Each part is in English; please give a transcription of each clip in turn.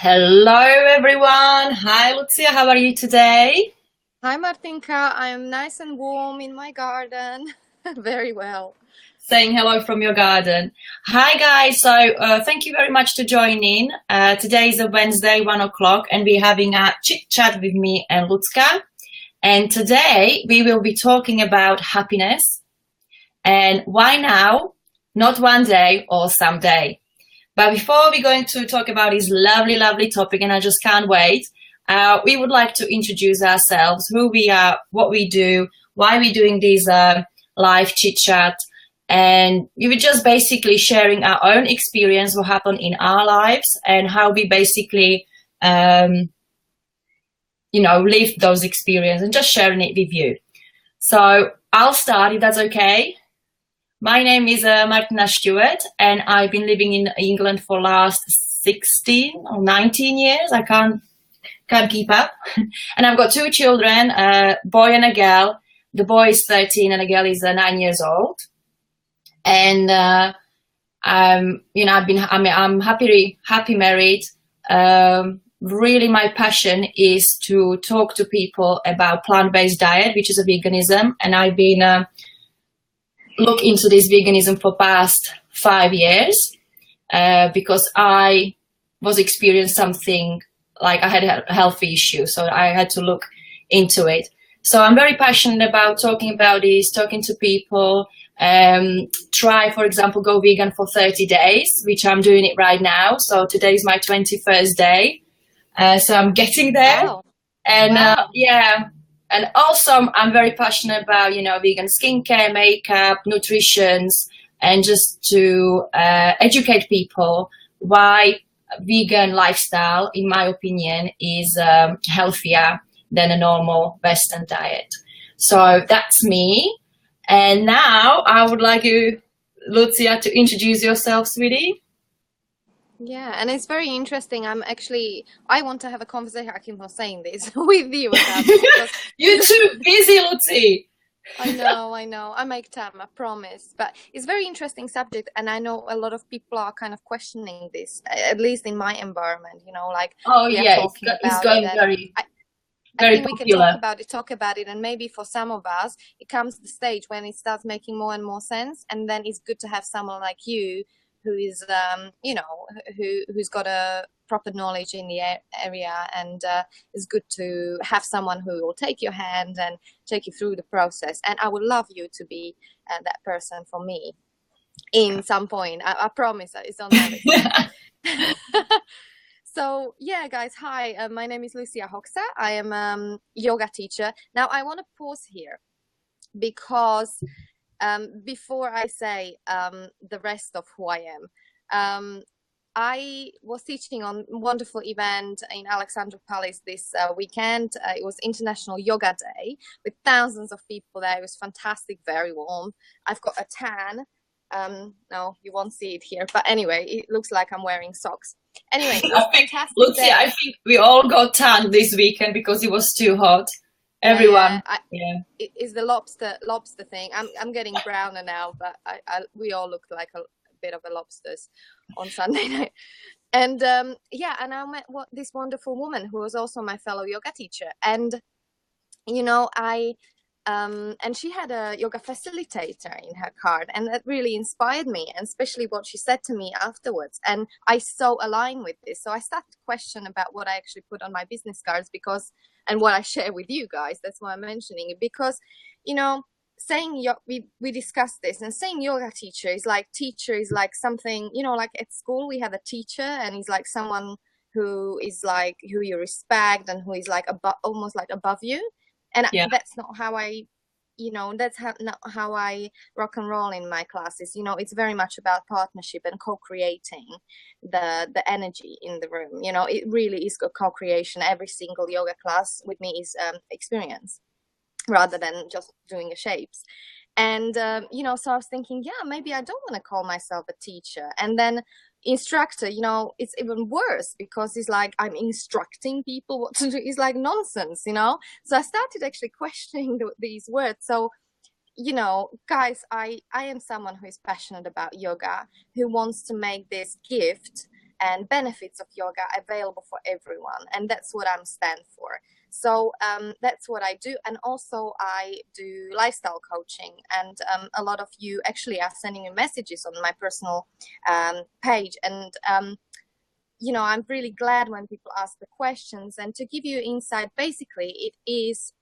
Hello, everyone. Hi, Lucia. How are you today? Hi, Martinka. I am nice and warm in my garden. Very well. Saying hello from your garden. Hi, guys. Thank you very much to join in. Today is a Wednesday, 1 o'clock, and we're having a chit chat with me and Lucka. And today we will be talking about happiness and why now, not one day or someday. But before we're going to talk about this lovely, lovely topic, and I just can't wait, we would like to introduce ourselves, who we are, what we do, why we're doing this live chit chat. And we were just basically sharing our own experience, what happened in our lives, and how we basically, lived those experiences and just sharing it with you. So I'll start if that's okay. My name is Martina Stewart, and I've been living in England for last 16 or 19 years. I can't keep up. And I've got two children, a boy and a girl. The boy is 13 and the girl is 9 years old. And I'm happy married. Really, my passion is to talk to people about plant-based diet, which is a veganism, and I've been look into this veganism for past 5 years because I was experiencing something like I had a health issue, so I had to look into it. So I'm very passionate about talking about this, talking to people. Try, for example, go vegan for 30 days, which I'm doing it right now. So today is my 21st day. So I'm getting there. Wow. And Wow. and also I'm very passionate about, vegan skincare, makeup, nutrition, and just to educate people why vegan lifestyle, in my opinion, is healthier than a normal Western diet. So that's me. And now I would like you, Lucia, to introduce yourself, sweetie. Yeah, and it's very interesting. I want to have a conversation. I keep on saying this with you about this because You're too busy, Lucy. I know. I make time, I promise. But it's very interesting subject, and I know a lot of people are kind of questioning this, at least in my environment, like Oh we are yeah, talking it's about it, going and very, I very think we can talk popular. about it, and maybe for some of us, it comes to the stage when it starts making more and more sense, and then it's good to have someone like you who is, who's got a proper knowledge in the area, and it's good to have someone who will take your hand and take you through the process. And I would love you to be that person for me in some point. I promise it's on my list. So yeah, guys, hi. My name is Lucia Hoxa. I am yoga teacher. Now I want to pause here because before I say the rest of who I am, I was teaching on a wonderful event in Alexandra Palace this weekend. It was International Yoga Day with thousands of people there. It was fantastic, very warm. I've got a tan. No, you won't see it here, but anyway, it looks like I'm wearing socks. Anyway, it was I a think, fantastic Lucia, I day. think we all got tan this weekend because it was too hot. Yeah, Everyone, yeah. it is the lobster thing. I'm getting browner now, but we all look like a bit of a lobsters on Sunday night. And yeah, and I met this wonderful woman who was also my fellow yoga teacher. And I and she had a yoga facilitator in her card, and that really inspired me, and especially what she said to me afterwards. And I so align with this, so I started to question about what I actually put on my business cards, because and what I share with you guys. That's why I'm mentioning it, because you know saying we discussed this, and saying yoga teacher is like something, like at school we have a teacher, and he's like someone who is like who you respect and who is like above, almost like above you. And Yeah. that's not how not how I rock and roll in my classes. It's very much about partnership and co-creating the energy in the room. It really is co-creation. Every single yoga class with me is experience rather than just doing the shapes. And so I was thinking, yeah, maybe I don't want to call myself a teacher. And then instructor, it's even worse, because it's like I'm instructing people what to do. It's like nonsense. So I started actually questioning these words. So guys, I am someone who is passionate about yoga, who wants to make this gift and benefits of yoga available for everyone. And that's what I'm stand for. So that's what I do. And also I do lifestyle coaching, and a lot of you actually are sending me messages on my personal page. And I'm really glad when people ask the questions. And to give you insight, basically it is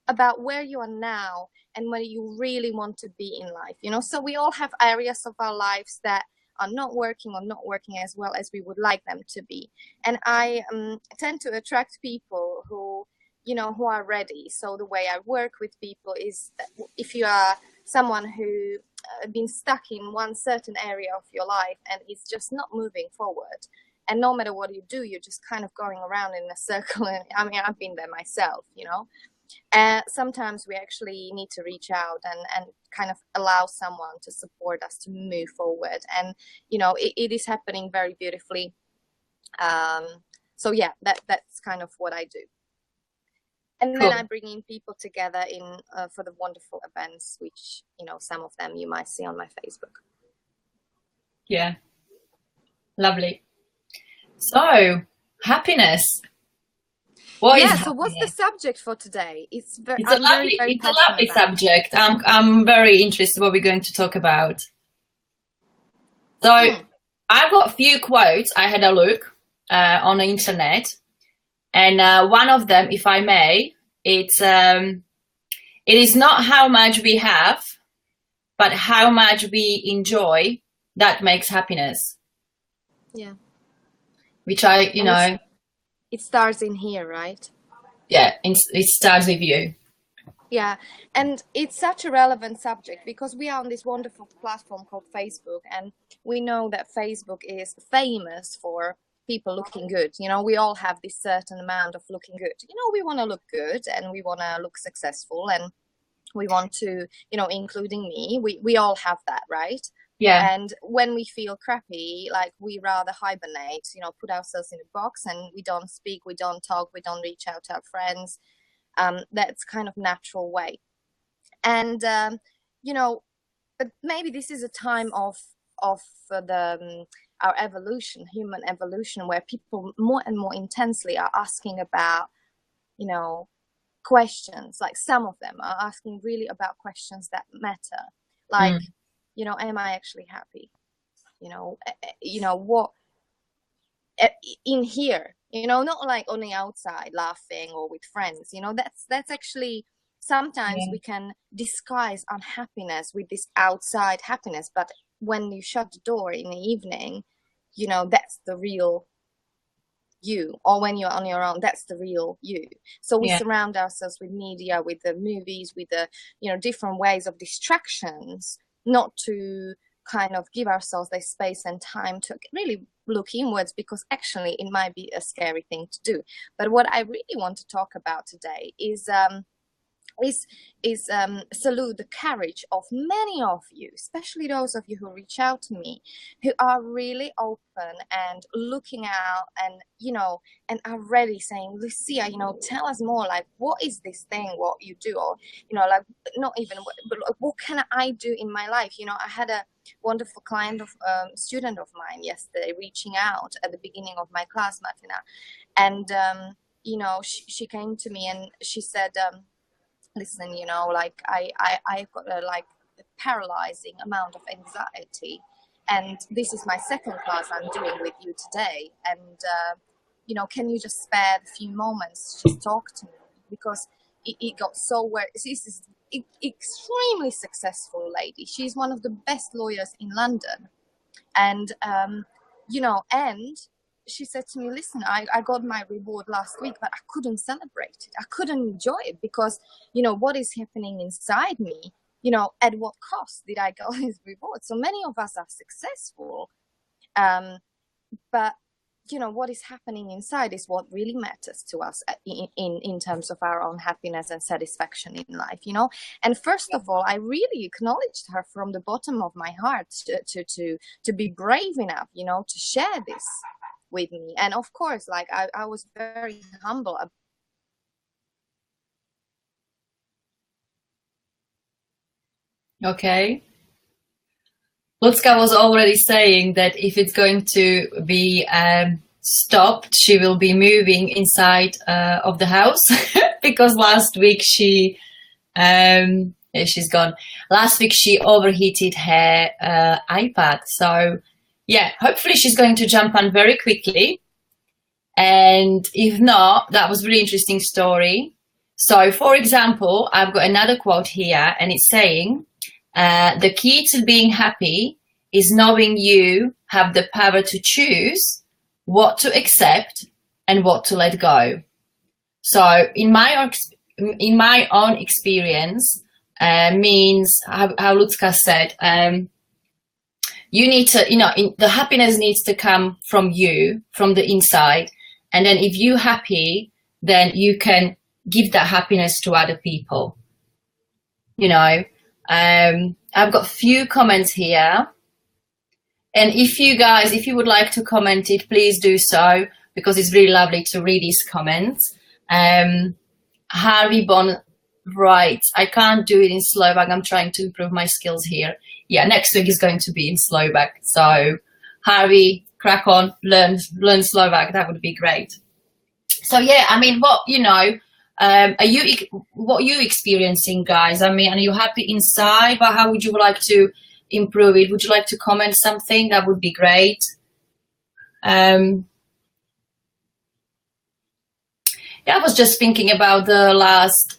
about where you are now and where you really want to be in life. So we all have areas of our lives that are not working or not working as well as we would like them to be. And I tend to attract people who are ready. So the way I work with people is that if you are someone who been stuck in one certain area of your life and is just not moving forward, and no matter what you do, you're just kind of going around in a circle. And I mean, I've been there myself, sometimes we actually need to reach out and kind of allow someone to support us to move forward. And it is happening very beautifully. So yeah, that's kind of what I do. And Cool. then I bring in people together for the wonderful events, which some of them you might see on my Facebook. Yeah, lovely. So happiness. So what's the subject for today? It's a lovely subject. I'm very interested what we're going to talk about. So I've got a few quotes. I had a look on the internet, and one of them, if I may, it is not how much we have, but how much we enjoy that makes happiness. Yeah. Which it starts in here, right? Yeah, it starts with you. Yeah, and it's such a relevant subject because we are on this wonderful platform called Facebook, and we know that Facebook is famous for people looking good. We all have this certain amount of looking good. We want to look good and we want to look successful, and we want to, including me, we all have that, right? Yeah. And when we feel crappy, like we rather hibernate, put ourselves in a box, and we don't speak, we don't talk, we don't reach out to our friends. That's kind of natural way. And but maybe this is a time of our evolution, human evolution, where people more and more intensely are asking about questions. Like some of them are asking really about questions that matter, like am I actually happy? What in here, not like on the outside laughing or with friends. That's actually sometimes we can disguise unhappiness with this outside happiness, but when you shut the door in the evening, that's the real you. Or when you're on your own, that's the real you. So we surround ourselves with media, with the movies, with the different ways of distractions, not to kind of give ourselves the space and time to really look inwards, because actually it might be a scary thing to do. But what I really want to talk about today is salute the courage of many of you, especially those of you who reach out to me, who are really open and looking out and and are ready, saying, Lucia, tell us more, like, what is this thing, what you do, or like, not even but what can I do in my life? I had a wonderful client of student of mine yesterday reaching out at the beginning of my class, Martina, and she came to me and she said, listen, like I've got a paralyzing amount of anxiety, and this is my second class I'm doing with you today, and can you just spare a few moments to just talk to me, because it got so where this is extremely successful lady. She's one of the best lawyers in London, and and she said to me, listen, I got my reward last week, but I couldn't celebrate it. I couldn't enjoy it because, what is happening inside me, at what cost did I get this reward? So many of us are successful. But, what is happening inside is what really matters to us in terms of our own happiness and satisfaction in life, And first of all, I really acknowledged her from the bottom of my heart to be brave enough, to share this with me. And of course, like I was very humble. Okay. Lucka was already saying that if it's going to be stopped, she will be moving inside of the house because last week she's gone. Last week she overheated her iPad. So yeah, hopefully she's going to jump on very quickly. And if not, that was a really interesting story. So for example, I've got another quote here and it's saying, the key to being happy is knowing you have the power to choose what to accept and what to let go. So in my own experience, means how Lucka said, you need to, the happiness needs to come from you, from the inside. And then if you're happy, then you can give that happiness to other people. I've got few comments here. And if you would like to comment it, please do so, because it's really lovely to read these comments. Harvey Bon writes, I can't do it in Slovak. I'm trying to improve my skills here. Yeah, next week is going to be in Slovak. So Harvey, crack on, learn Slovak. That would be great. So yeah, I mean, what are you experiencing, guys? I mean, are you happy inside? But how would you like to improve it? Would you like to comment something? That would be great. Yeah, I was just thinking about the last,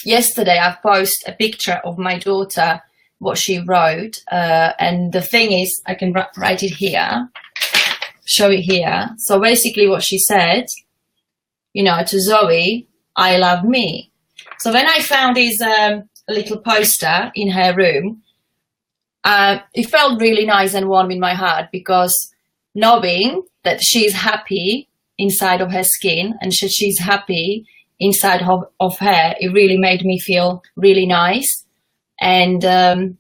yesterday I posted a picture of my daughter, what she wrote. And the thing is, I can write it here, show it here. So basically what she said, to Zoe, I love me. So when I found this little poster in her room, it felt really nice and warm in my heart, because knowing that she's happy inside of her skin and she's happy inside of her, it really made me feel really nice. And that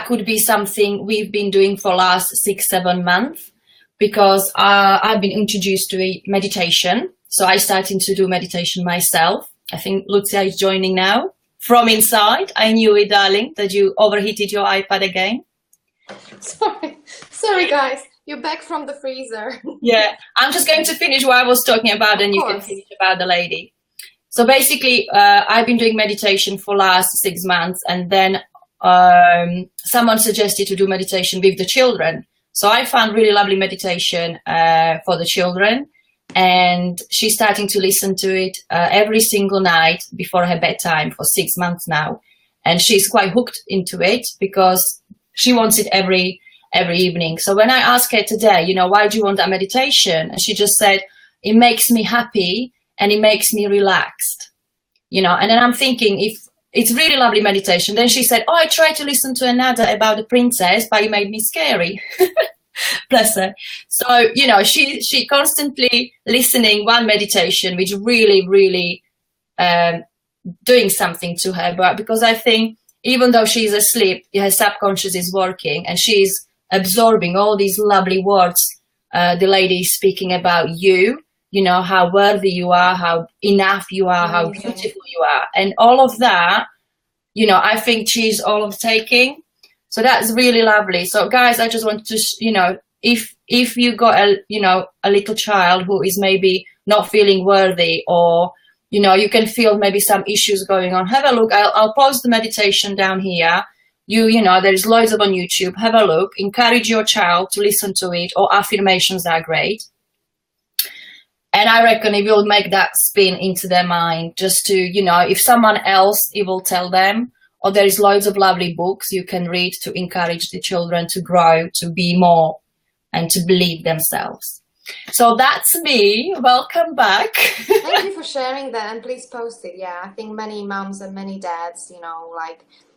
could be something we've been doing for last 6-7 months, because I've been introduced to meditation. So I started to do meditation myself. I think Lucia is joining now from inside. I knew it, darling, that you overheated your iPad again. Sorry guys, you're back from the freezer. Yeah, I'm just going to finish what I was talking about, and you can finish about the lady. So basically, I've been doing meditation for last 6 months, and then someone suggested to do meditation with the children. So I found really lovely meditation for the children, and she's starting to listen to it every single night before her bedtime for 6 months now. And she's quite hooked into it because she wants it every evening. So when I asked her today, why do you want that meditation? And she just said, it makes me happy and it makes me relaxed, and then I'm thinking, if it's really lovely meditation, then she said, I tried to listen to another about the princess, but it made me scary. Bless her. So, she constantly listening one meditation, which really, really doing something to her. But because I think even though she's asleep, her subconscious is working and she's absorbing all these lovely words the lady is speaking about you, how worthy you are, how enough you are, how beautiful you are. And all of that, I think she's all of taking. So that's really lovely. So guys, I just want to, if you got a little child who is maybe not feeling worthy, or, you can feel maybe some issues going on, have a look. I'll post the meditation down here. There's loads of on YouTube. Have a look, encourage your child to listen to it, or affirmations are great. And I reckon it will make that spin into their mind, just to, if someone else, it will tell them, or there is loads of lovely books you can read to encourage the children to grow, to be more, and to believe themselves. So that's me. Welcome back. Thank you for sharing that, and please post it. Yeah, I think many moms and many dads,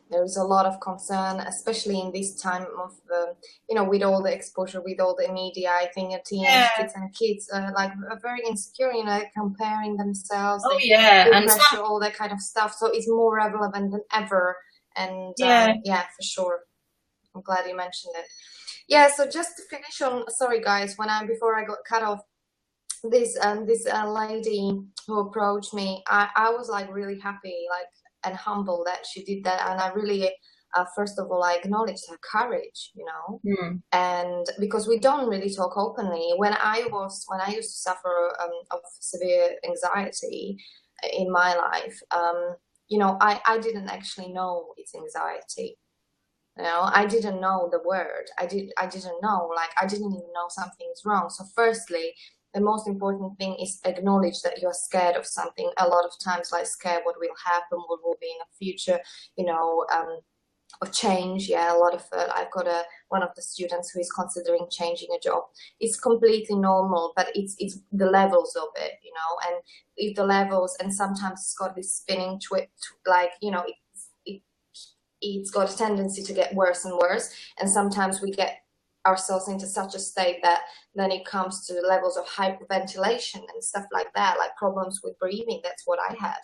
there is a lot of concern, especially in this time of with all the exposure, with all the media. I think teenage kids are very insecure, comparing themselves. And pressure, all that kind of stuff. So it's more relevant than ever. And for sure. I'm glad you mentioned it. Yeah. So just to finish on, sorry guys, before I got cut off, this lady who approached me, I was really happy, and humble that she did that. And I really, first of all, I acknowledged her courage, you know, and because we don't really talk openly. When I used to suffer of severe anxiety in my life, you know, I didn't actually know it's anxiety. You know, I didn't know the word. I didn't know, like, I didn't even know something is wrong. So firstly, the most important thing is acknowledge that you're scared of something. A lot of times, like, scared what will happen, what will be in the future, you know, of change. Yeah, a lot of I've got one of the students who is considering changing a job. It's completely normal, but it's the levels of it, you know, and if the levels, and sometimes it's got this spinning like, you know, it's got a tendency to get worse and worse, and sometimes we get ourselves into such a state that then it comes to levels of hyperventilation and stuff like that, like problems with breathing. That's what I had,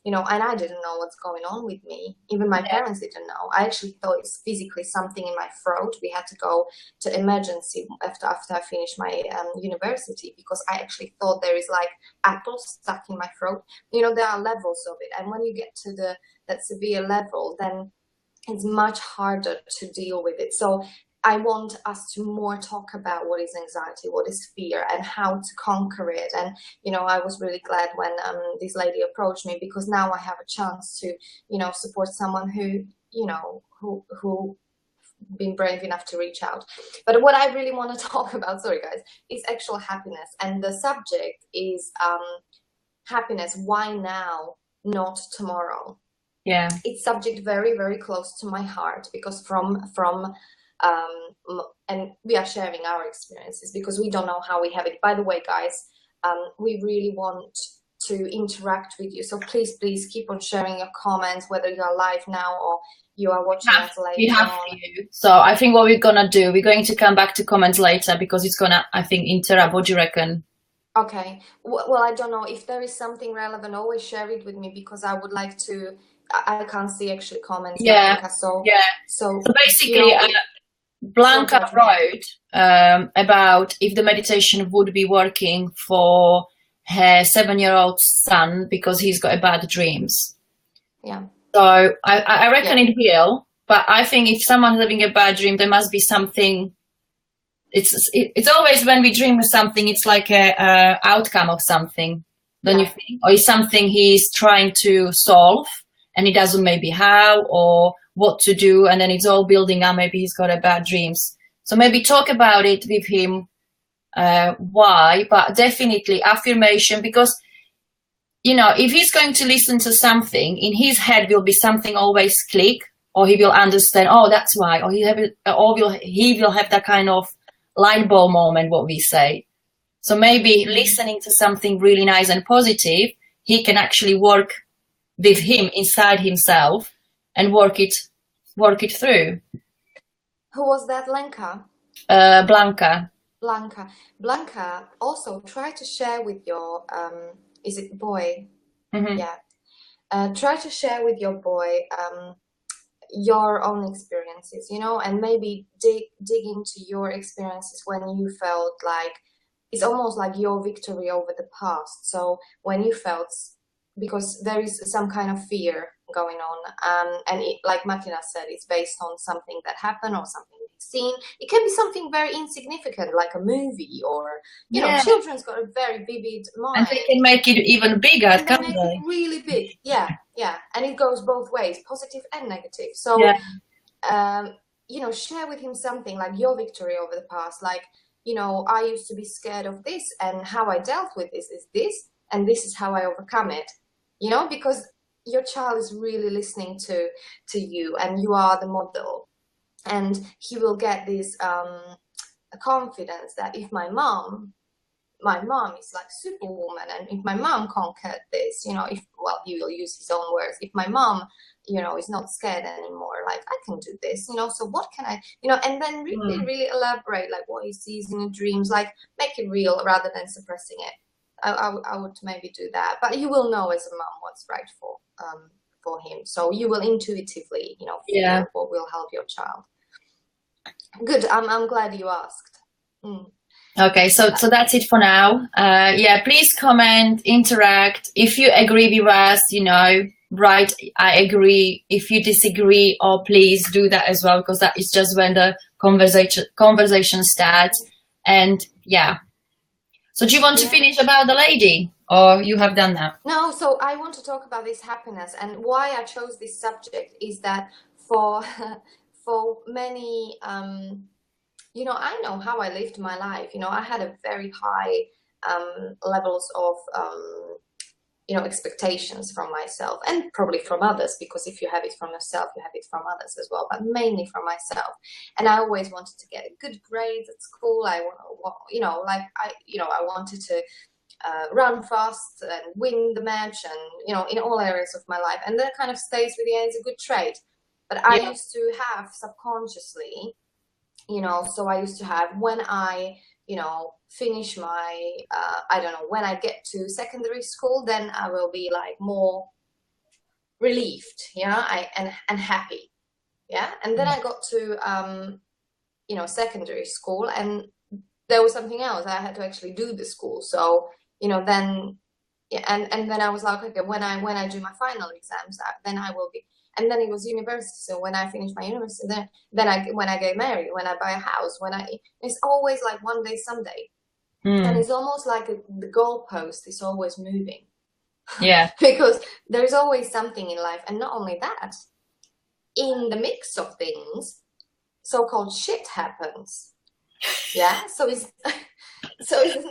you know, and I didn't know what's going on with me. Even my parents didn't know. I actually thought it's physically something in my throat. We had to go to emergency after I finished my university, because I actually thought there is like apples stuck in my throat. You know, there are levels of it, and when you get to that severe level, then it's much harder to deal with it. So I want us to more talk about what is anxiety, what is fear, and how to conquer it. And, you know, I was really glad when this lady approached me, because now I have a chance to, you know, support someone who, you know, who been brave enough to reach out. But what I really want to talk about, sorry guys, is actual happiness. And the subject is happiness. Why now, not tomorrow? Yeah, it's subject very, very close to my heart, because from and we are sharing our experiences, because we don't know how we have it. By the way, guys, we really want to interact with you, so please keep on sharing your comments, whether you're live now or you are watching us later on. So I think what we're gonna do, we're going to come back to comments later, because it's gonna, I think, interrupt. What do you reckon? Okay, well, I don't know if there is something relevant. Always share it with me, because I would like to. I can't see actually comments. Yeah. So basically, you know, Blanca wrote about if the meditation would be working for her 7-year-old son, because he's got bad dreams. Yeah. So I reckon it will, but I think if someone's having a bad dream, there must be something. It's always when we dream of something, it's like a outcome of something, don't you think? Or it's something he's trying to solve, and he doesn't maybe how or what to do, and then it's all building up. Maybe he's got a bad dreams. So maybe talk about it with him, why, but definitely affirmation, because, you know, if he's going to listen to something, in his head will be something always click, or he will understand, oh, that's why, or he will have that kind of light bulb moment, what we say. So maybe listening to something really nice and positive, he can actually work with him inside himself and work it through. Who was that, Lenka? Blanca. Blanca, also try to share with your is it boy? Mm-hmm. Yeah. Try to share with your boy your own experiences, you know, and maybe dig into your experiences when you felt like it's almost like your victory over the past. So when you felt, because there is some kind of fear going on, and it, like Martina said, it's based on something that happened or something you've seen. It can be something very insignificant, like a movie, or you know, children's got a very vivid mind, and they can make it even bigger, and they make it really big. Yeah, and it goes both ways, positive and negative. So you know, share with him something like your victory over the past, like, you know, I used to be scared of this, and how I dealt with this is this, and this is how I overcome it. You know, because your child is really listening to you, and you are the model, and he will get this confidence that if my mom is like superwoman, and if my mom conquered this, you know, if, well, he will use his own words, if my mom, you know, is not scared anymore, like, I can do this, you know, so what can I, you know, and then really elaborate like what he sees in the dreams, like make it real rather than suppressing it. I would maybe do that, but you will know as a mom what's right for him. So you will intuitively, you know, feel what will help your child. Good. I'm glad you asked. Okay, so that's it for now. Please comment, interact. If you agree with us, you know, Right, I agree. If you disagree, or please do that as well, because that is just when the conversation starts. And yeah. So do you want to Yeah. finish about the lady, or you have done that? No, so I want to talk about this happiness, and why I chose this subject is that for for many I know how I lived my life. I had a very high levels of expectations from myself, and probably from others, because if you have it from yourself, you have it from others as well, but mainly from myself. And I always wanted to get good grades at school. I want, I wanted to run fast and win the match, and in all areas of my life. And that kind of stays with you, and it's a good trait. But I Yeah. used to have subconsciously, so I used to have, when I finish my I don't know, when I get to secondary school, then I will be like more relieved, and happy. Yeah. And then I got to secondary school, and there was something else. I had to actually do the school. So then, yeah, and then I was like, okay, when I do my final exams, then I will be. And then it was university. So when I finish my university, when I get married, when I buy a house, it's always like one day someday. And Mm. it's almost like the goalpost is always moving. Yeah. Because there's always something in life. And not only that, in the mix of things, so-called shit happens. Yeah. So it's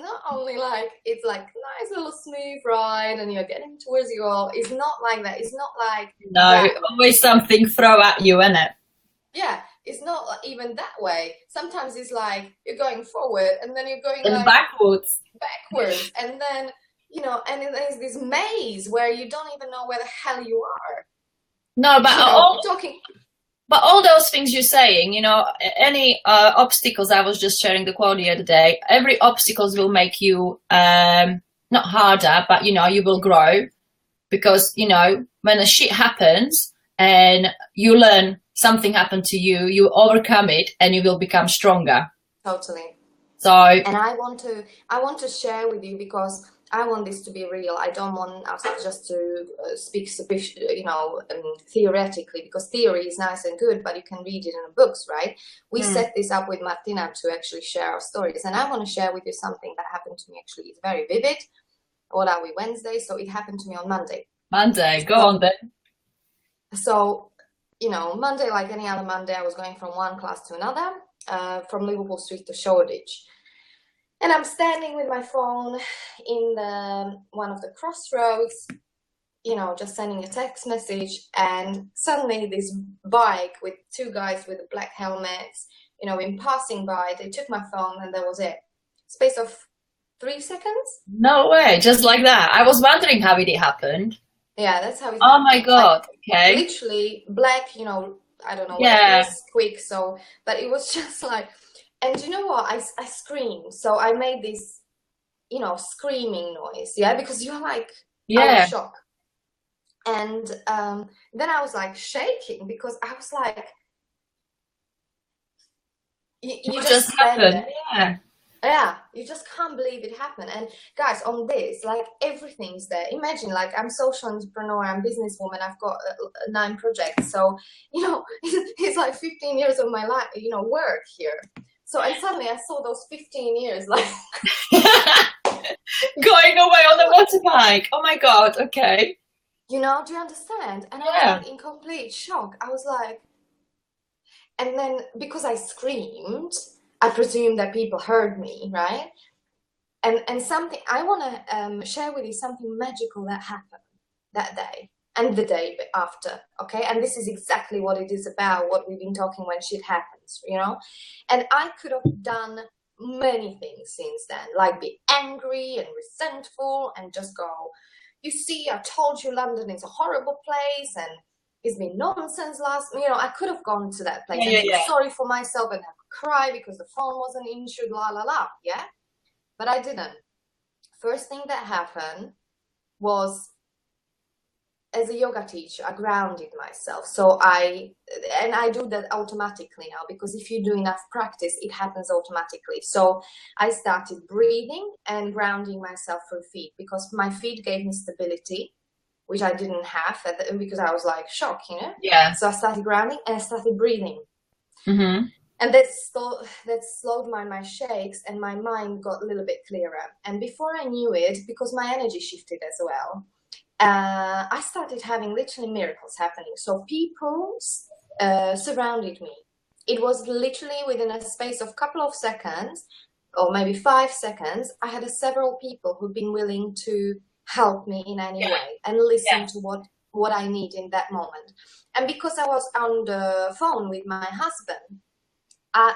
not only like it's like nice little smooth ride and you're getting towards your goal. It's not like that. It's not like No, that. always something throw at you, isn't it? Yeah, it's not even that way. Sometimes it's like you're going forward and then you're going And like backwards. backwards, and then and then there's this maze where you don't even know where the hell you are. No, but Talking. all those things you're saying, any obstacles. I was just sharing the quote the other day. Every obstacles will make you not harder, but you will grow, because when a shit happens and you learn something happened to you, you overcome it and you will become stronger. Totally. So And I want to share with you, because I want this to be real. I don't want us just to speak theoretically, because theory is nice and good, but you can read it in the books, right? We set this up with Martina to actually share our stories, and I want to share with you something that happened to me. Actually, it's very vivid. What are we, Wednesday? So it happened to me on Monday. Monday, go on then. So Monday, like any other Monday, I was going from one class to another, from Liverpool Street to Shoreditch. And I'm standing with my phone in one of the crossroads, just sending a text message, and suddenly this bike with two guys with black helmets, in passing by, they took my phone, and that was it. Space of 3 seconds. No way, just like that. I was wondering how it happened. Yeah, that's how it Oh happened. my God. Okay. Literally black, I don't know, Yeah. it was quick. So, but it was just like, and you know what? I screamed. So I made this, screaming noise. Yeah, because you're like out of shock. And then I was like shaking, because I was like, you just happened. There. Yeah, you just can't believe it happened. And guys, on this, like, everything's there. Imagine, like, I'm social entrepreneur, I'm businesswoman, I've got 9 projects. So, it's like 15 years of my life, work here. So, and suddenly I saw those 15 years, like, going away on the motorbike. Oh my God. Okay. do you understand? And I was like in complete shock. I was like, and then because I screamed, I presume that people heard me, right? And something I want to share with you, something magical that happened that day and the day after, okay? And this is exactly what it is about, what we've been talking when shit happens, And I could have done many things since then, like be angry and resentful and just go, you see, I told you London is a horrible place, and it's been nonsense I could have gone to that place and feel sorry for myself and have cry because the phone wasn't insured, yeah? But I didn't. First thing that happened was, as a yoga teacher, I grounded myself. So I do that automatically now, because if you do enough practice, it happens automatically. So I started breathing and grounding myself through feet, because my feet gave me stability. which I didn't have because I was like shocked, you know? Yeah. So I started grounding and I started breathing. Mm-hmm. And that slowed my shakes, and my mind got a little bit clearer. And before I knew it, because my energy shifted as well, I started having literally miracles happening. So people surrounded me. It was literally within a space of a couple of seconds, or maybe 5 seconds, I had several people who've been willing to help me in any way and listen to what I need in that moment. And because I was on the phone with my husband,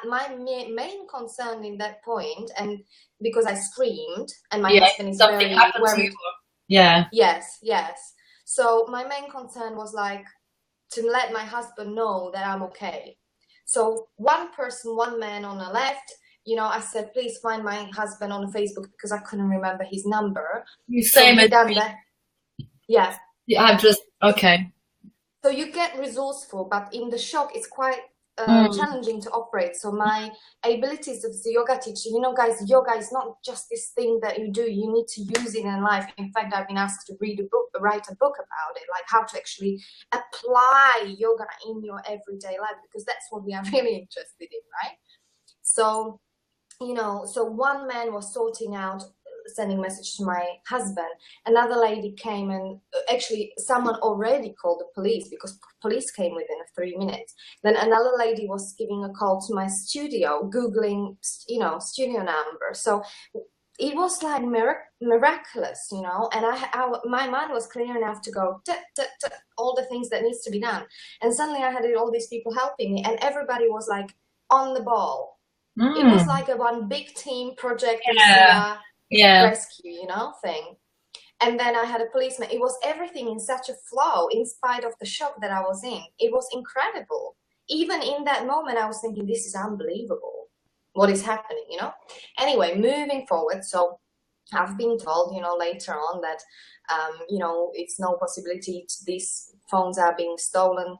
my main concern in that point, and because I screamed, and my husband is something very happened to worried. you. Yeah. Yes. So my main concern was like to let my husband know that I'm okay. So one man on the left, you know, I said, please find my husband on Facebook, because I couldn't remember his number. Same as me. That. Yeah. I'm just okay. So you get resourceful, but in the shock, it's quite challenging to operate. So my abilities as a yoga teacher, you know, guys, yoga is not just this thing that you do. You need to use it in life. In fact, I've been asked to write a book about it, like how to actually apply yoga in your everyday life, because that's what we are really interested in, right? So, you know, so one man was sorting out, sending message to my husband. Another lady came, and actually someone already called the police, because police came within 3 minutes. Then another lady was giving a call to my studio, Googling, you know, studio number. So it was like miraculous, you know, and my mind was clear enough to go all the things that needs to be done. And suddenly I had all these people helping me, and everybody was like on the ball. It was like a one big team project, rescue, you know, thing. And then I had a policeman. It was everything in such a flow, in spite of the shock that I was in. It was incredible. Even in that moment, I was thinking, this is unbelievable. What is happening, you know? Anyway, moving forward. So I've been told, you know, later on that, you know, it's no possibility. These phones are being stolen,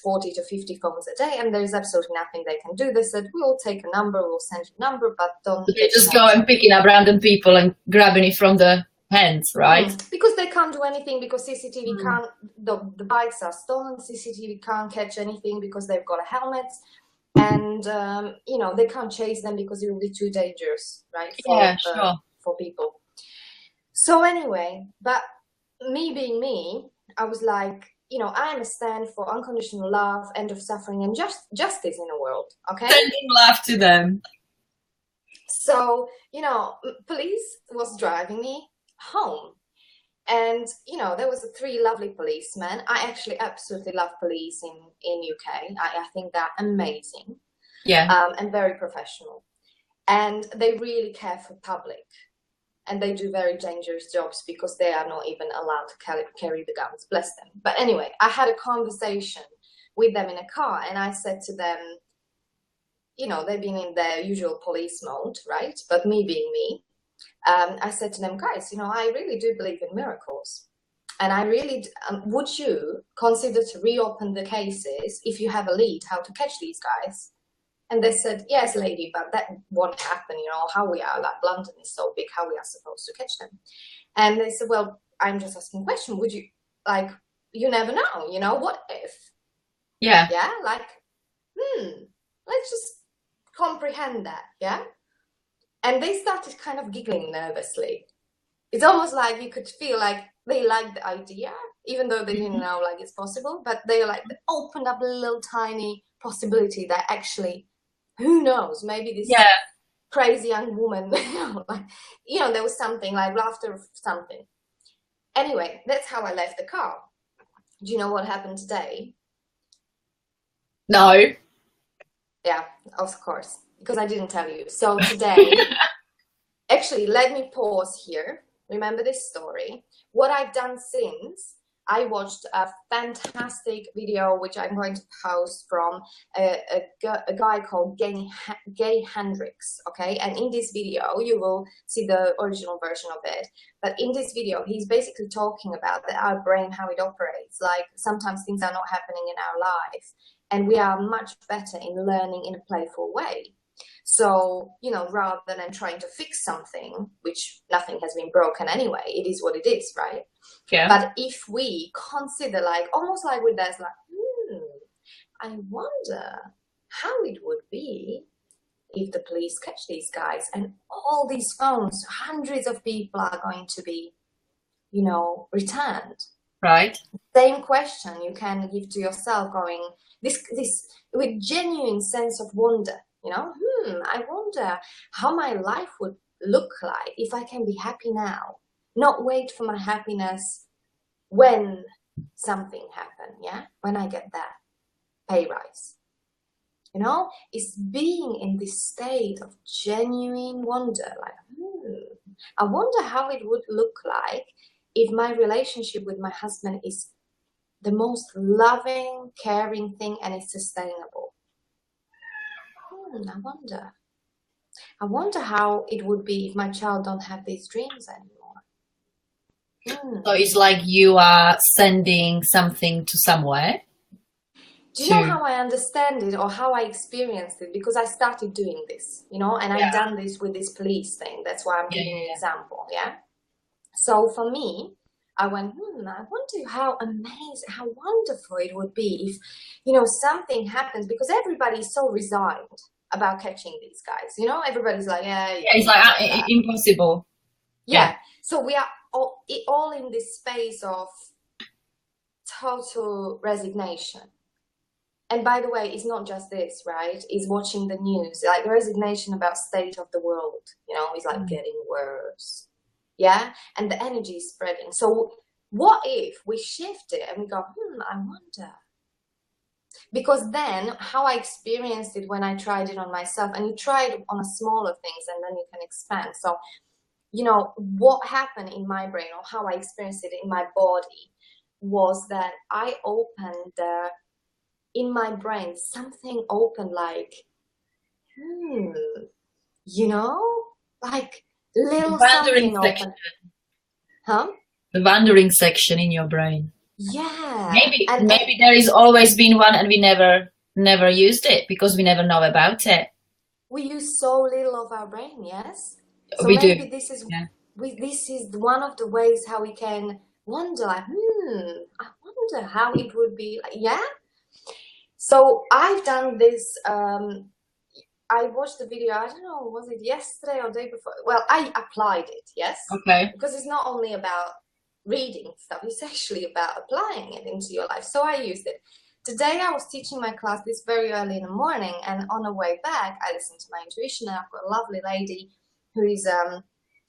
40 to 50 phones a day, and there's absolutely nothing they can do. They said, we'll take a number, we'll send you a number, but don't... They just go and picking up random people and grabbing it from the hands, right? Because they can't do anything, because CCTV can't, the bikes are stolen, CCTV can't catch anything because they've got helmets. And, you know, they can't chase them because it will be too dangerous, right? For people. So anyway, but me being me, I was like, you know, I am a stand for unconditional love, end of suffering, and justice in the world, okay? Sending love to them. So, you know, police was driving me home. And, you know, there was 3 lovely policemen. I actually absolutely love police in UK. I think they're amazing. Yeah. And very professional. And they really care for public. And they do very dangerous jobs, because they are not even allowed to carry the guns, bless them. But anyway, I had a conversation with them in a car, and I said to them, you know, they've been in their usual police mode, right? But me being me, I said to them, guys, you know, I really do believe in miracles. And I really, would you consider to reopen the cases if you have a lead how to catch these guys? And they said, yes, lady, but that won't happen, you know, how we are, like London is so big, how we are supposed to catch them. And they said, well, I'm just asking a question. Would you, like, you never know, you know, what if? Yeah. Yeah, like, let's just comprehend that, yeah? And they started kind of giggling nervously. It's almost like you could feel like they liked the idea, even though they didn't know, like, it's possible. But they opened up a little tiny possibility that actually, who knows, maybe this crazy young woman, you know, there was something like laughter or something. Anyway, that's how I left the car. Do you know what happened today? No. Yeah, of course, because I didn't tell you. So today, actually, let me pause here. Remember this story. What I've done since, I watched a fantastic video, which I'm going to post, from a guy called Gay Hendricks, okay? And in this video, you will see the original version of it. But in this video, he's basically talking about our brain, how it operates. Like, sometimes things are not happening in our life, and we are much better in learning in a playful way. So, you know, rather than trying to fix something, which nothing has been broken anyway, it is what it is, right? Yeah. But if we consider, like, almost like with that, like, I wonder how it would be if the police catch these guys and all these phones, hundreds of people are going to be, you know, returned. Right. Same question you can give to yourself, going this with genuine sense of wonder, you know, I wonder how my life would look like if I can be happy now, not wait for my happiness when something happen, yeah, when I get that pay rise. You know, it's being in this state of genuine wonder, like, I wonder how it would look like if my relationship with my husband is the most loving, caring thing and it's sustainable. I wonder how it would be if my child don't have these dreams anymore. So it's like you are sending something to somewhere. Do you know how I understand it or how I experienced it? Because I started doing this, you know, and I've done this with this police thing. That's why I'm giving an example, yeah? So for me, I went, I wonder how amazing, how wonderful it would be if, you know, something happens, because everybody is so resigned about catching these guys. You know, everybody's like, it's like impossible. Yeah. So we are all in this space of total resignation. And by the way, it's not just this, right? It's watching the news, like the resignation about state of the world, you know, it's like getting worse. Yeah. And the energy is spreading. So what if we shift it and we go, I wonder. Because then how I experienced it when I tried it on myself, and you try it on a smaller things and then you can expand. So, you know, what happened in my brain or how I experienced it in my body was that I opened in my brain, something opened like, you know, like little something open. Huh? The wandering section in your brain. Yeah. Maybe there is always been one and we never used it because we never know about it. We use so little of our brain, yes? So we maybe do. This is this is one of the ways how we can wonder, like, I wonder how it would be like, yeah? So I've done this, I watched the video, I don't know, was it yesterday or day before? Well, I applied it, yes? Okay. Because it's not only about reading stuff, it's actually about applying it into your life. So I used it. Today I was teaching my class this very early in the morning, and on the way back, I listened to my intuition, and I've got a lovely lady who is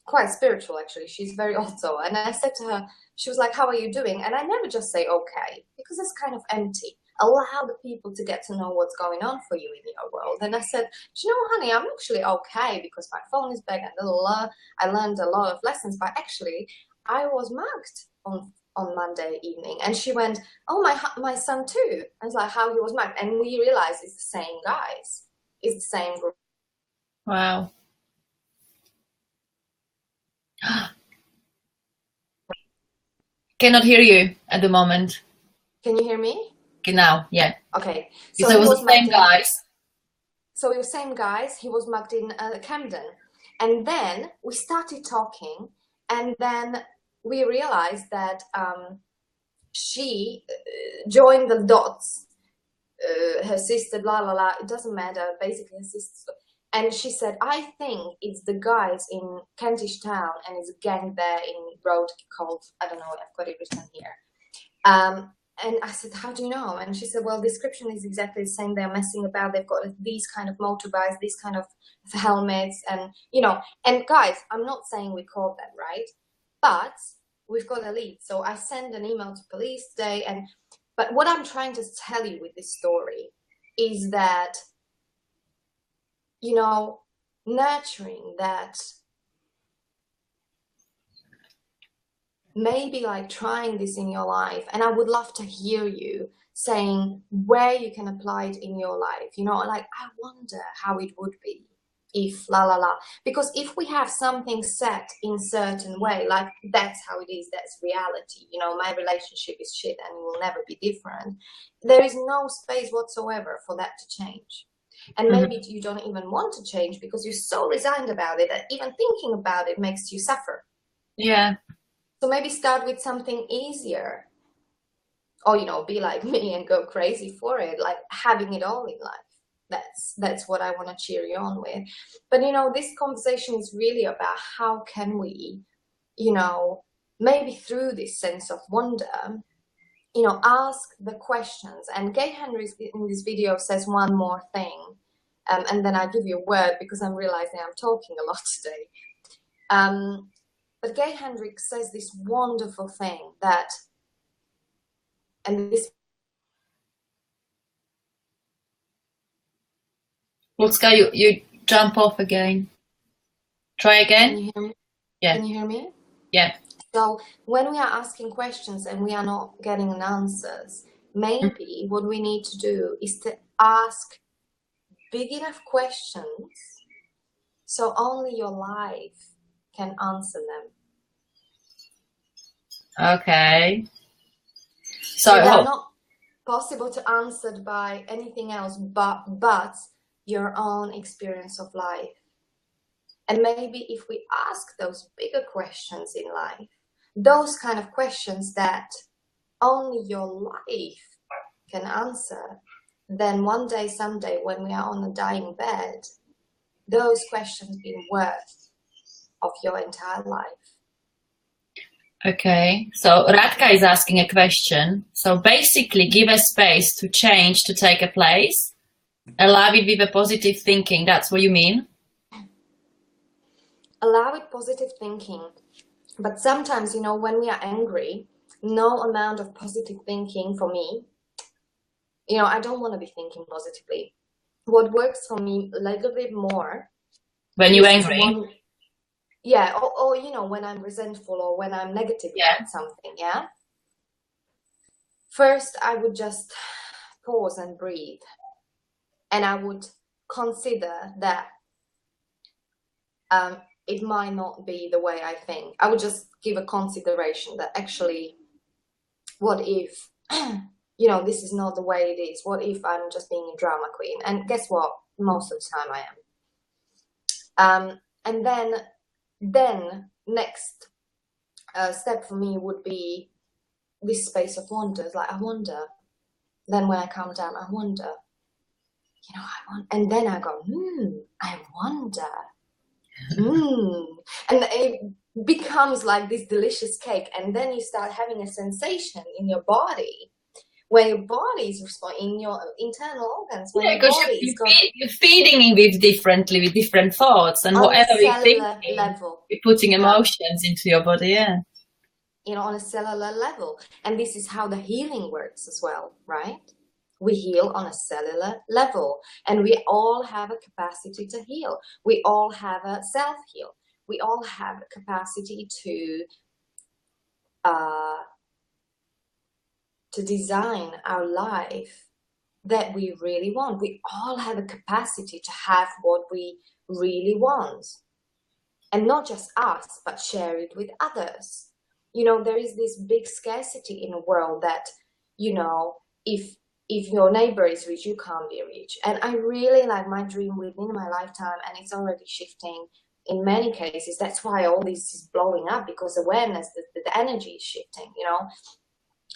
quite spiritual, actually. She's very auto. And I said to her, she was like, how are you doing? And I never just say, okay, because it's kind of empty. Allow the people to get to know what's going on for you in your world. And I said, do you know, honey, I'm actually okay because my phone is back and I learned a lot of lessons, but actually I was mugged on Monday evening. And she went, oh, my son too. I was like, how he was mugged? And we realized it's the same guys. It's the same group. Wow. Cannot hear you at the moment. Can you hear me? Now, yeah. Okay. So it was the same guys. So it was same guys. He was mugged in Camden. And then we started talking, and then we realized that she joined the dots. Her sister, blah, blah, blah. It doesn't matter. Basically, her sister. And she said, I think it's the guys in Kentish Town, and it's a gang there in road called, I don't know, I've got it written here. And I said, how do you know? And she said, well, description is exactly the same. They're messing about. They've got these kind of motorbikes, these kind of helmets, and, you know, and guys, I'm not saying we caught them, right? But we've got a lead. So I sent an email to police today. But what I'm trying to tell you with this story is that, you know, nurturing that, maybe like trying this in your life. And I would love to hear you saying where you can apply it in your life. You know, like, I wonder how it would be if la la la. Because if we have something set in certain way, like that's how it is, that's reality, you know, my relationship is shit and it will never be different, there is no space whatsoever for that to change. And maybe you don't even want to change because you're so resigned about it that even thinking about it makes you suffer. Yeah. So maybe start with something easier, or be like me and go crazy for it, like having it all in life. That's what I want to cheer you on with. But this conversation is really about how can we, maybe through this sense of wonder, ask the questions. And Gay Henry in this video says one more thing, and then I'll give you a word because I'm realizing I'm talking a lot today. But Gay Hendricks says this wonderful thing that, and this. Lucka, you jump off again. Try again. Can you hear me? Yeah. Can you hear me? Yeah. So when we are asking questions and we are not getting answers, maybe what we need to do is to ask big enough questions so only your life can answer them. Okay. So they're not possible to answer by anything else but your own experience of life. And maybe if we ask those bigger questions in life, those kind of questions that only your life can answer, then one day, someday, when we are on a dying bed, those questions being worth of your entire life. Okay, so Radka is asking a question. So basically, give a space to change to take a place. Allow it with a positive thinking. That's what you mean? Allow it positive thinking. But sometimes, when we are angry, no amount of positive thinking for me, I don't want to be thinking positively. What works for me a little bit more. When you're angry? Yeah, or when I'm resentful or when I'm negative about something, yeah? First, I would just pause and breathe. And I would consider that it might not be the way I think. I would just give a consideration that actually, what if, this is not the way it is? What if I'm just being a drama queen? And guess what? Most of the time I am. And then next step for me would be this space of wonder. It's like, I wonder. Then when I calm down, I wonder. And then I go, I wonder. And it becomes like this delicious cake. And then you start having a sensation in your body where your body is responding, in your internal organs. When because you're feeding it differently with different thoughts, and whatever we think, you're putting emotions into your body, yeah. On a cellular level. And this is how the healing works as well, right? We heal on a cellular level, and we all have a capacity to heal. We all have a self-heal. We all have a capacity to design our life that we really want. We all have a capacity to have what we really want. And not just us, but share it with others. There is this big scarcity in the world that, if your neighbor is rich, you can't be rich. And I really like my dream within my lifetime, and it's already shifting in many cases. That's why all this is blowing up, because awareness, the energy is shifting,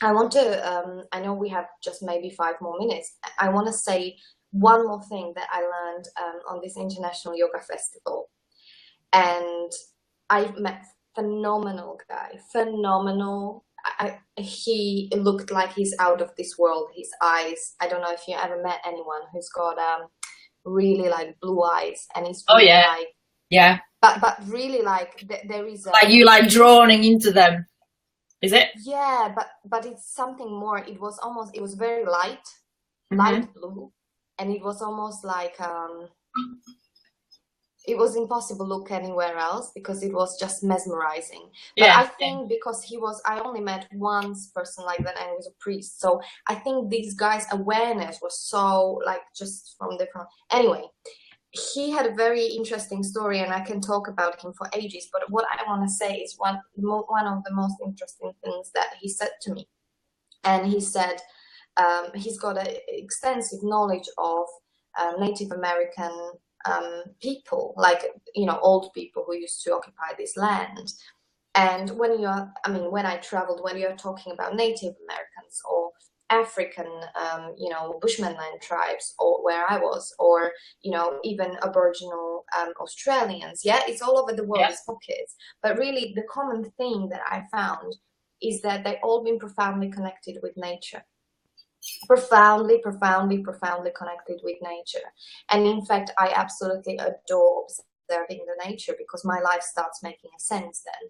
I want to, I know we have just maybe 5 more minutes. I want to say one more thing that I learned on this International Yoga Festival. And I've met phenomenal guy, phenomenal. He looked like he's out of this world. His eyes, I don't know if you ever met anyone who's got really like blue eyes, and he's really but really like there is like you like drawing into them, is it? Yeah, but it's something more. It was very light blue, and it was almost like it was impossible to look anywhere else because it was just mesmerizing. But I think because I only met one person like that, and it was a priest. So I think these guys' awareness was so like just from different. Anyway, he had a very interesting story, and I can talk about him for ages. But what I want to say is one of the most interesting things that he said to me. And he said he's got an extensive knowledge of Native American people, like, you know, old people who used to occupy this land. And when you're, I mean, when I traveled, when you're talking about Native Americans or African, you know, Bushmanland tribes, or where I was, or, you know, even Aboriginal Australians, yeah, it's all over the world, Yeah. it's pockets. But really, the common thing that I found is that they've all been profoundly connected with nature. Profoundly connected with nature. And in fact, I absolutely adore observing the nature, because my life starts making a sense then,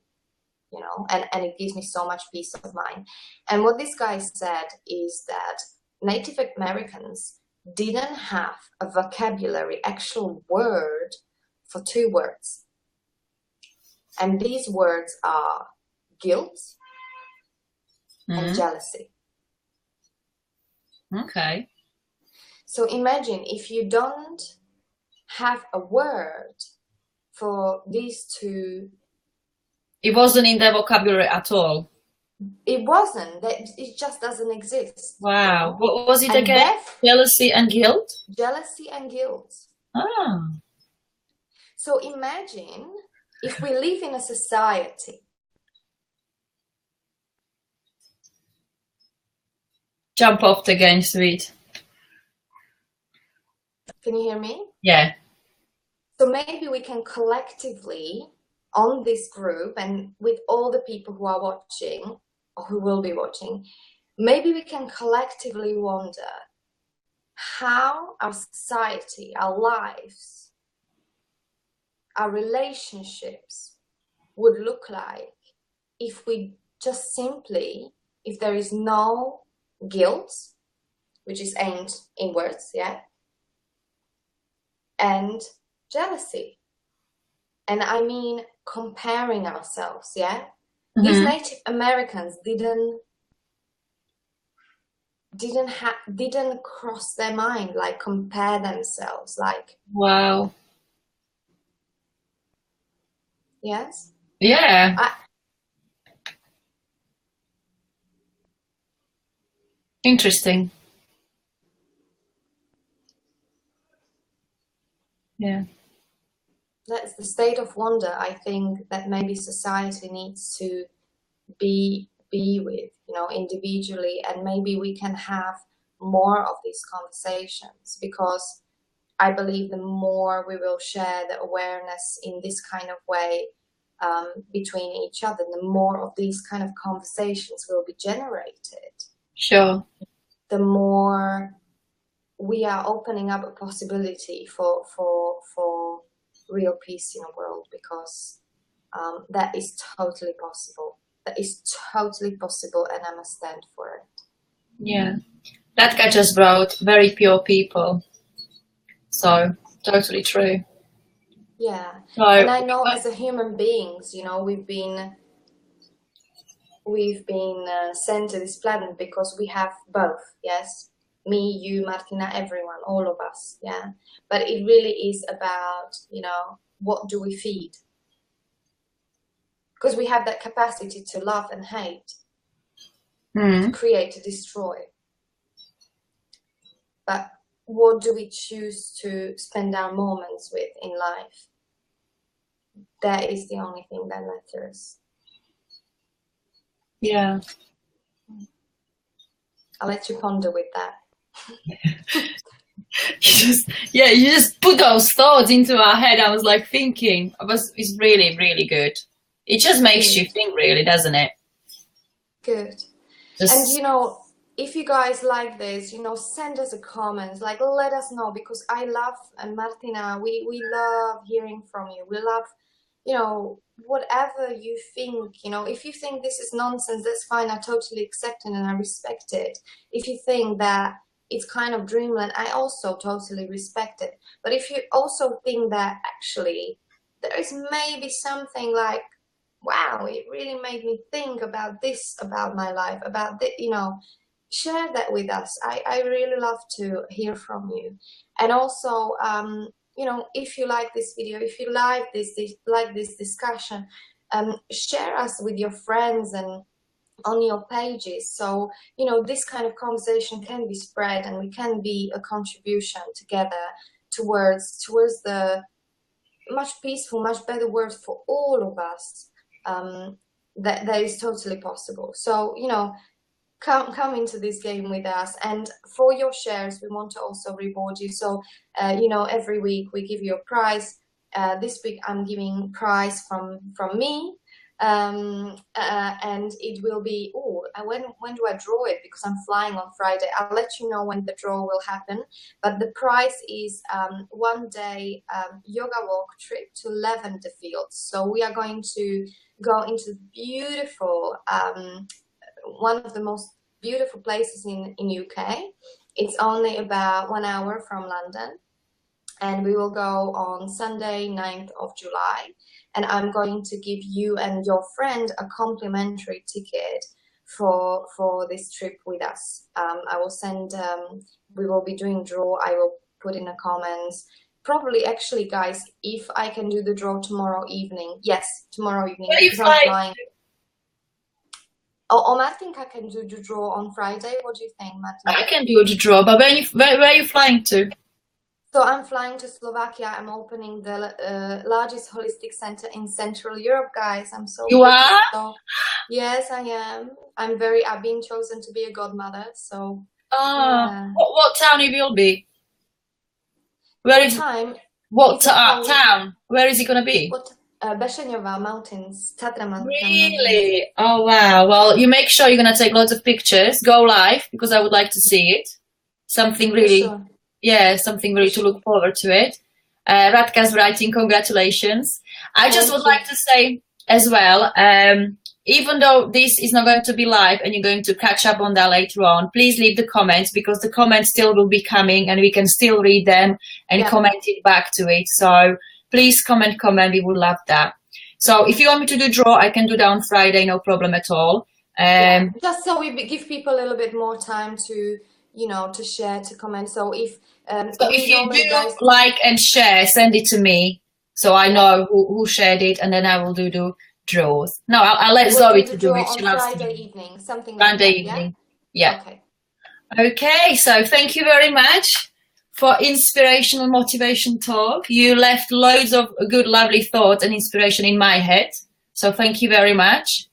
you know, and it gives me so much peace of mind. And what this guy said is that Native Americans didn't have a vocabulary, actual word for two words. And these words are guilt and jealousy. Okay. So imagine if you don't have a word for these two. It wasn't in their vocabulary at all. It wasn't. That it just doesn't exist. Wow. You know? What was it And again? Jealousy and guilt? Jealousy and guilt. Ah. So imagine if we live in a society. Jump off again, sweet. Can you hear me? Yeah. So maybe we can collectively, on this group and with all the people who are watching or who will be watching, maybe we can collectively wonder how our society, our lives, our relationships would look like if we just simply, if there is no guilt, which is aimed inwards, yeah, and jealousy. And I mean comparing ourselves, yeah. These Native Americans didn't cross their mind, like compare themselves, like. Wow. Yes. Yeah. Interesting. Yeah. That's the state of wonder, I think, that maybe society needs to be with, you know, individually, and maybe we can have more of these conversations, because I believe the more we will share the awareness in this kind of way between each other, the more of these kind of conversations will be generated. Sure. The more we are opening up a possibility for real peace in the world, because that is totally possible. That is totally possible, and I must stand for it. Yeah. That guy just wrote very pure people. So totally true. Yeah. So, and I know as a human beings, you know, we've been sent to this planet because we have both, yes, me, you, Martina, everyone, all of us, yeah. But it really is about, you know, what do we feed? Because we have that capacity to love and hate, to create, to destroy. But what do we choose to spend our moments with in life? That is the only thing that matters. Yeah. I'll let you ponder with that. you just put those thoughts into our head. I was like thinking, it's really, really good. It just makes you think, really, doesn't it? Good. And you know, if you guys like this, you know, send us a comment, like let us know, because I love, and Martina, we love hearing from you. We love, you know, whatever you think, you know, if you think this is nonsense, that's fine. I totally accept it and I respect it. If you think that it's kind of dreamland, I also totally respect it. But if you also think that actually there is maybe something like, wow, it really made me think about this, about my life, about this, you know, share that with us. I really love to hear from you. And also, you know, if you like this video, if you like this discussion, share us with your friends, and on your pages. So, you know, this kind of conversation can be spread, and we can be a contribution together towards the much peaceful, much better world for all of us. That is totally possible. So, you know, come into this game with us. And for your shares, we want to also reward you. So, you know, every week we give you a prize. This week I'm giving prize from me. And it will be, when do I draw it? Because I'm flying on Friday. I'll let you know when the draw will happen. But the prize is 1 day yoga walk trip to Lavender Fields. So we are going to go into beautiful, one of the most beautiful places in UK. It's only about 1 hour from London. And we will go on Sunday, 9th of July. And I'm going to give you and your friend a complimentary ticket for this trip with us. I will send, we will be doing draw. I will put in the comments. Probably, actually, guys, if I can do the draw tomorrow evening. Yes, tomorrow evening. Where are you because I'm flying? flying. Oh, I think I can do the draw on Friday. What do you think, Martin? I can do the draw, but where are you flying to? So I'm flying to Slovakia. I'm opening the largest holistic center in Central Europe, guys. I'm so You are? so, yes, I am. I've been chosen to be a godmother. So yeah. What town it will be? Where is time? what town? Where is it gonna be? Beshenyova Mountains, Tatra Mountains. Really? Oh wow. Well, you make sure you're gonna take lots of pictures. Go live because I would like to see it. Something really. Sure. Yeah, something really to look forward to it. Radka's writing, congratulations. I just would like to say as well, even though this is not going to be live and you're going to catch up on that later on, please leave the comments because the comments still will be coming and we can still read them and comment it back to it. So please comment, we would love that. So if you want me to do draw, I can do that on Friday, no problem at all. Just so we give people a little bit more time to, you know, to share, to comment. So if you do like and share, send it to me so I know who shared it, and then I will do the draws. No, I'll let Zoe to do it. She loves Friday evening, something Friday like that, evening. Yeah. Okay. So thank you very much for inspirational motivation talk. You left loads of good, lovely thoughts and inspiration in my head. So thank you very much.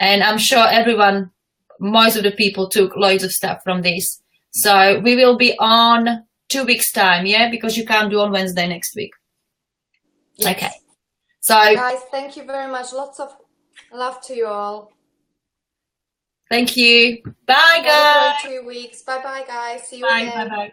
And I'm sure everyone, most of the people took loads of stuff from this. So we will be on 2 weeks time, yeah, because you can't do on Wednesday next week. Yes. Okay. So guys, thank you very much. Lots of love to you all. Thank you. Bye, guys. Have a great 2 weeks. Bye, guys. See you bye, again. Bye.